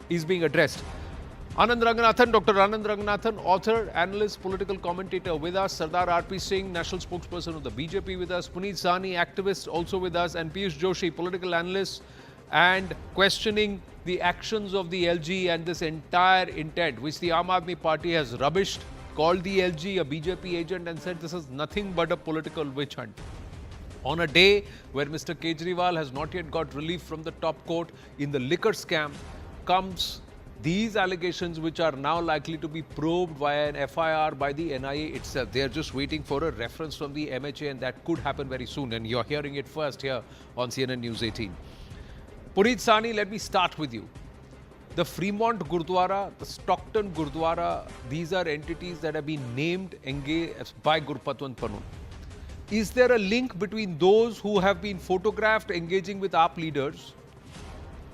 is being addressed. Anand Ranganathan, Dr. Anand Ranganathan, author, analyst, political commentator with us. Sardar R.P. Singh, national spokesperson of the BJP with us. Puneet Sahni, activist, also with us. And Piyush Joshi, political analyst and questioning the actions of the LG and this entire intent, which the Aam Aadmi Party has rubbished, called the LG a BJP agent and said this is nothing but a political witch hunt. On a day where Mr. Kejriwal has not yet got relief from the top court in the liquor scam, comes these allegations which are now likely to be probed via an FIR by the NIA itself. They are just waiting for a reference from the MHA and that could happen very soon. And you're hearing it first here on CNN News 18. Puneet Sahni, let me start with you. The Fremont Gurudwara, the Stockton Gurudwara, these are entities that have been named by Gurpatwant Pannu. Is there a link between those who have been photographed engaging with AAP leaders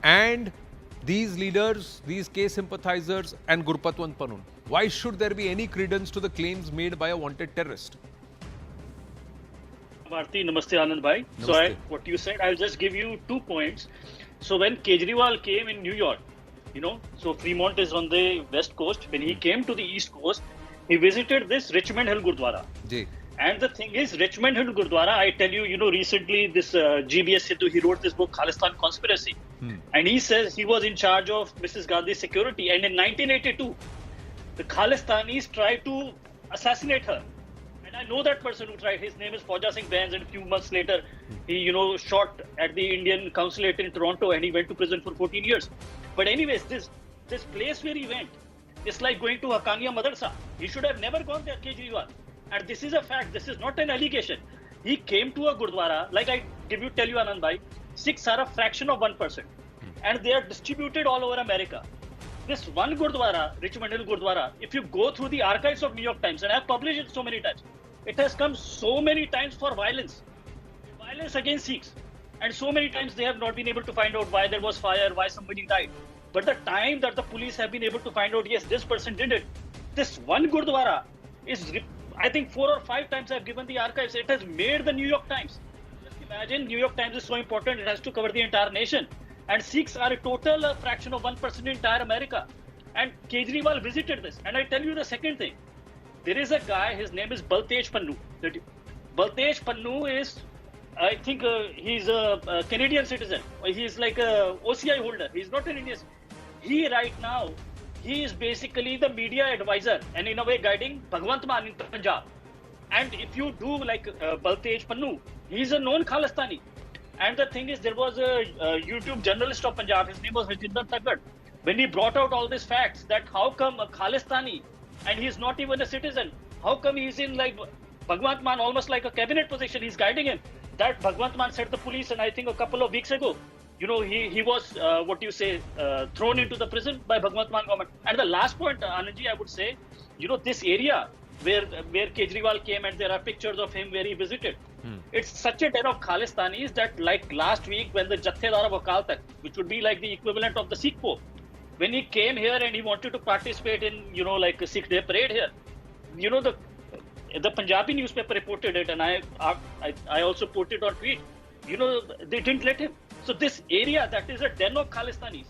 and these leaders, these case sympathizers and Gurpatwant Pannu? Why should there be any credence to the claims made by a wanted terrorist? Bharti, namaste Anand bhai. So what you said, I'll just give you 2 points. So when Kejriwal came in New York, so Fremont is on the west coast. When he came to the east coast, he visited this Richmond Hill Gurudwara. And the thing is, Richmond Hill Gurudwara, I tell you, recently this GBS Sidhu, he wrote this book, Khalistan Conspiracy. And he says he was in charge of Mrs. Gandhi's security. And in 1982, the Khalistanis tried to assassinate her. And I know that person who tried. His name is Fauja Singh Bains. And a few months later, he, shot at the Indian consulate in Toronto and he went to prison for 14 years. But anyways, this place where he went, it's like going to Haqqaniya Madrasa. He should have never gone there, Kejriwal. And this is a fact. This is not an allegation. He came to a Gurudwara, like I tell you, Anand bhai, Sikhs are a fraction of 1%. And they are distributed all over America. This one Gurudwara, Richmond Hill Gurudwara, if you go through the archives of New York Times, and I have published it so many times, it has come so many times for violence against Sikhs. And so many times they have not been able to find out why there was fire, why somebody died. But the time that the police have been able to find out, yes, this person did it, this one Gurudwara is, I think 4 or 5 times I've given the archives. It has made the New York Times. Just imagine, New York Times is so important, it has to cover the entire nation. And Sikhs are a total fraction of 1% in entire America. And Kejriwal visited this. And I tell you the second thing. There is a guy, his name is Baltej Pannu. Baltej Pannu is, I think he's a Canadian citizen. He's like a OCI holder. He's not an Indian. He right now, he is basically the media advisor and in a way guiding Bhagwant Mann in Punjab. And if you do like Baltej Pannu, he's a known Khalistani. And the thing is, there was a YouTube journalist of Punjab, his name was Rajinder Thakkar. When he brought out all these facts that how come a Khalistani and he's not even a citizen, how come he's in like Bhagwant Mann, almost like a cabinet position, he's guiding him. That Bhagwant Mann said the police, and I think a couple of weeks ago, he was, thrown into the prison by Bhagwant Mann government. And the last point, Anandji, I would say, this area where Kejriwal came and there are pictures of him where he visited. It's such a den of Khalistanis that like last week when the Jathedar of Akal Takht, which would be like the equivalent of the Sikh Pope, when he came here and he wanted to participate in, like a Sikh Day parade here, the Punjabi newspaper reported it and I also put it on tweet, they didn't let him. So this area that is a den of Khalistanis,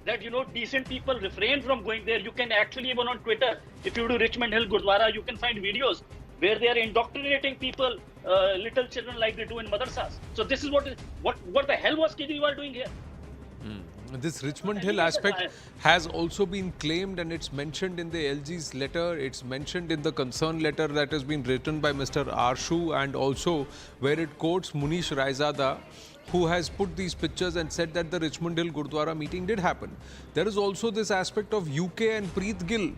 that, decent people refrain from going there. You can actually, even on Twitter, if you do Richmond Hill Gurudwara, you can find videos where they are indoctrinating people, little children like they do in madrasas. So this is what the hell was Kejriwal doing here? This Richmond Hill aspect has also been claimed and it's mentioned in the LG's letter. It's mentioned in the concern letter that has been written by Mr. Arshu and also where it quotes Munish Raizada, who has put these pictures and said that the Richmond Hill Gurudwara meeting did happen. There is also this aspect of UK and Preet Gill,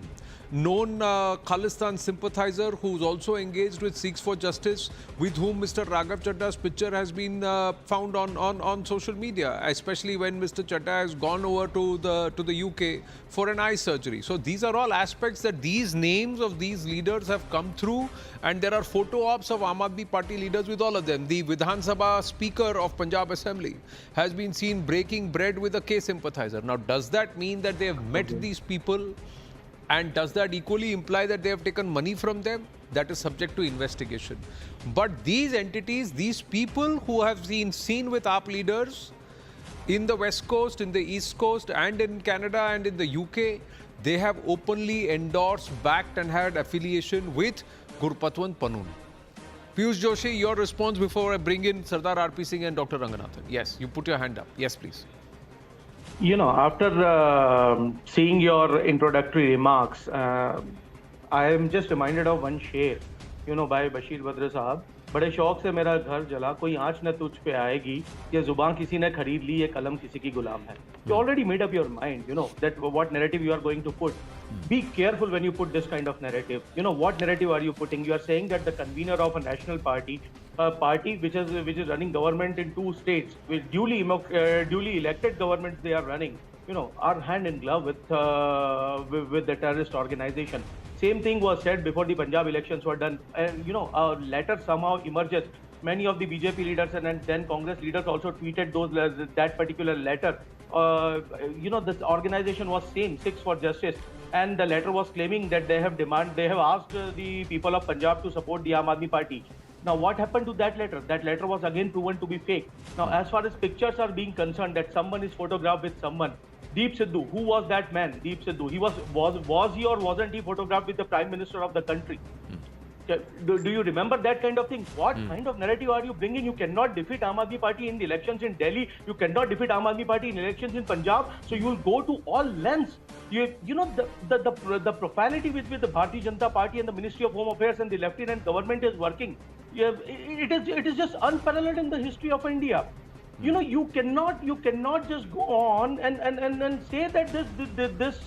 known Khalistan sympathizer who's also engaged with Sikhs for Justice, with whom Mr. Raghav Chadda's picture has been found on social media, especially when Mr. Chadda has gone over to the UK for an eye surgery. So these are all aspects that these names of these leaders have come through, and there are photo ops of Aam Aadmi Party leaders with all of them. The Vidhan Sabha Speaker of Punjab Assembly has been seen breaking bread with a K sympathizer. Now, does that mean that they have met these people? And does that equally imply that they have taken money from them? That is subject to investigation. But these entities, these people who have been seen with AAP leaders, In the West Coast, in the East Coast, and in Canada and in the UK, they have openly endorsed, backed, and had affiliation with Gurpatwant Panun. Piyush Joshi, your response before I bring in Sardar RP Singh and Dr. Ranganathan. Yes, you put your hand up. Yes, please. You know, after seeing your introductory remarks, I am just reminded of one शेर, by Bashir Badr साहब. बड़े शौक से मेरा घर जला, कोई आंच न तुझ पे आएगी, ये जुबान किसी ने खरीद ली, ये कलम किसी की गुलाम है. You already made up your mind, that what narrative you are going to put. Be careful when you put this kind of narrative. What narrative are you putting? You are saying that the convener of a national party, a party which is running government in 2 states, with duly elected governments they are running, are hand in glove with the terrorist organization. Same thing was said before the Punjab elections were done. And, a letter somehow emerges. Many of the BJP leaders and then Congress leaders also tweeted that particular letter. This organization was same, Sikhs for Justice. And the letter was claiming that they have asked the people of Punjab to support the Aam Aadmi Party. Now, what happened to that letter? That letter was again proven to be fake. Now, as far as pictures are being concerned, that someone is photographed with someone. Deep Sidhu, who was that man? Deep Sidhu. He was he or wasn't he photographed with the Prime Minister of the country? Do you remember that kind of thing? What kind of narrative are you bringing? You cannot defeat Aam Aadmi Party in the elections in Delhi. You cannot defeat Aam Aadmi Party in elections in Punjab. So you will go to all lengths. The profanity with the Bharatiya Janata Party and the Ministry of Home Affairs and the Lieutenant Government is working. It is just unparalleled in the history of India. You cannot just go on and say that this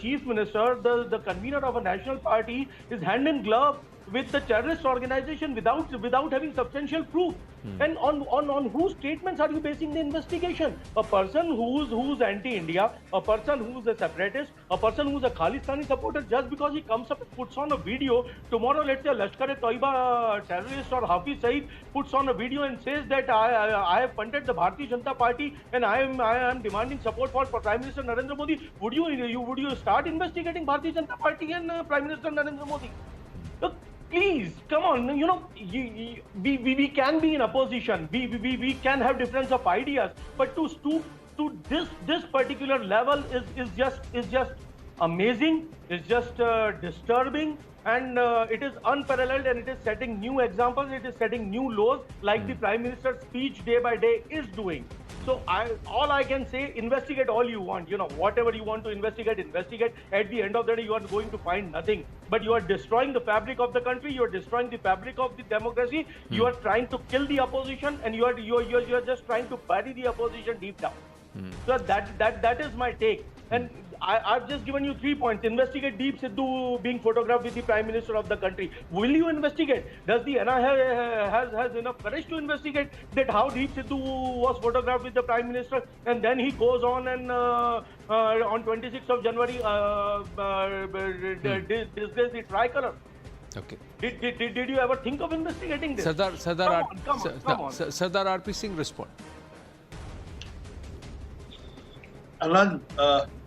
chief minister, the convener of a national party, is hand in glove with the terrorist organization without having substantial proof. And on whose statements are you basing the investigation? A person who's anti-India, a person who's a separatist, a person who's a Khalistani supporter, just because he comes up and puts on a video, tomorrow let's say Lashkar-e-Toiba terrorist or Hafiz Saeed puts on a video and says that I have funded the Bharatiya Janata Party and I am demanding support for Prime Minister Narendra Modi. Would you start investigating Bharatiya Janata Party and Prime Minister Narendra Modi? Look, please, come on. We can be in opposition. We can have difference of ideas, but to stoop to this particular level is just amazing. It's just disturbing, and it is unparalleled, and it is setting new examples. It is setting new laws, like the Prime Minister's speech day by day is doing. So all I can say, investigate all you want. Whatever you want to investigate. At the end of the day, you are going to find nothing. But you are destroying the fabric of the country. You are destroying the fabric of the democracy. You are trying to kill the opposition, and you are just trying to bury the opposition deep down. So that is my take. And I've just given you 3 points. Investigate Deep Sidhu being photographed with the Prime Minister of the country. Will you investigate? Does the NIA has enough courage to investigate that how Deep Sidhu was photographed with the Prime Minister, and then he goes on and on 26th of January disgrace the tricolor? Okay. Did you ever think of investigating this? Sardar Come on. Sardar RP Singh, respond. Anand,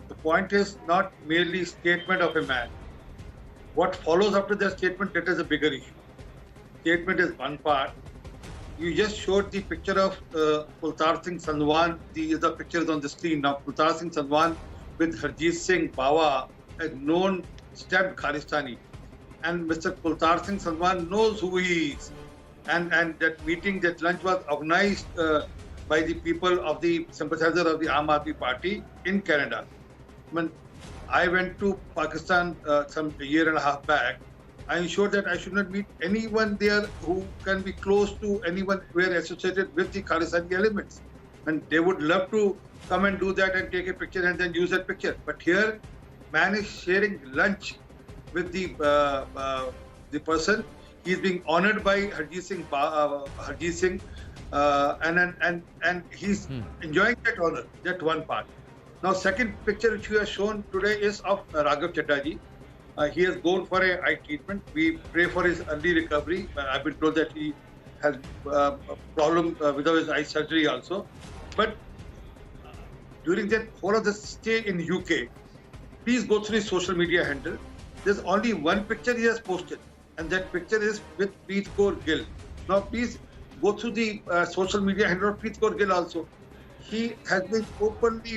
the point is not merely statement of a man. What follows after that statement, that is a bigger issue. Statement is one part. You just showed the picture of Kultar Singh Sandwan. The picture is on the screen now. Kultar Singh Sandwan with Harjeet Singh Bawa, a known stabbed Khalistani. And Mr. Kultar Singh Sandwan knows who he is. And that meeting, that lunch was organized by the people of the sympathizer of the Aam Aadmi Party in Canada. When I went to Pakistan some year and a half back, I ensured that I should not meet anyone there who can be close to anyone who are associated with the Khalistani elements. And they would love to come and do that and take a picture and then use that picture. But here, man is sharing lunch with the person. He is being honored by Harjeet Singh. And he's enjoying that honor, that one part. Now, second picture which you have shown today is of Raghav Chaddaji. He has gone for a eye treatment. We pray for his early recovery. I've been told that he has a problem with his eye surgery also. But during that whole of the stay in UK, please go through his social media handle. There's only one picture he has posted, and that picture is with Preet Kaur Gill. Now, please go through the social media handle of Preet Kaur Gill also. he has been openly